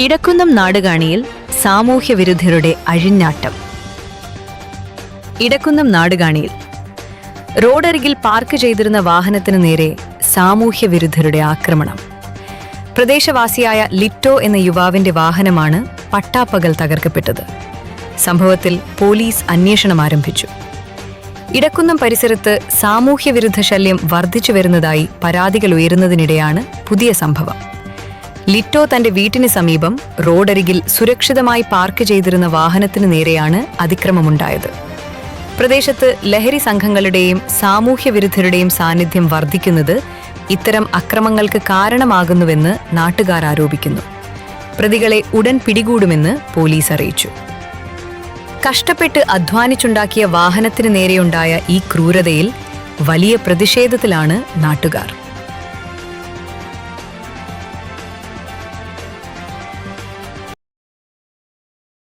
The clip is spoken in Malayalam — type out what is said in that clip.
ഇടക്കുന്നം നാടുകാണിയിൽ സാമൂഹ്യവിരുദ്ധരുടെ അഴിഞ്ഞാട്ടം. ഇടക്കുന്നം നാടുകാണിയിൽ റോഡരികിൽ പാർക്ക് ചെയ്തിരുന്ന വാഹനത്തിനു നേരെ സാമൂഹ്യവിരുദ്ധരുടെ ആക്രമണം. പ്രദേശവാസിയായ ലിറ്റോ എന്ന യുവാവിന്റെ വാഹനമാണ് പട്ടാപ്പകൽ തകർക്കപ്പെട്ടത്. സംഭവത്തിൽ പോലീസ് അന്വേഷണം ആരംഭിച്ചു. ഇടക്കുന്നം പരിസരത്ത് സാമൂഹ്യവിരുദ്ധ ശല്യം വർദ്ധിച്ചു വരുന്നതായി പരാതികൾ ഉയരുന്നതിനിടെയാണ് പുതിയ സംഭവം. ലിറ്റോ തന്റെ വീട്ടിന് സമീപം റോഡരികിൽ സുരക്ഷിതമായി പാർക്ക് ചെയ്തിരുന്ന വാഹനത്തിനു നേരെയാണ് അതിക്രമമുണ്ടായത്. പ്രദേശത്ത് ലഹരി സംഘങ്ങളുടെയും സാമൂഹ്യവിരുദ്ധരുടെയും സാന്നിധ്യം വർദ്ധിക്കുന്നത് ഇത്തരം അക്രമങ്ങൾക്ക് കാരണമാകുന്നുവെന്ന് നാട്ടുകാർ ആരോപിക്കുന്നു. പ്രതികളെ ഉടൻ പിടികൂടുമെന്ന് പോലീസ് അറിയിച്ചു. കഷ്ടപ്പെട്ട് അധ്വാനിച്ചുണ്ടാക്കിയ വാഹനത്തിനു നേരെയുണ്ടായ ഈ ക്രൂരതയിൽ വലിയ പ്രതിഷേധത്തിലാണ് നാട്ടുകാർ.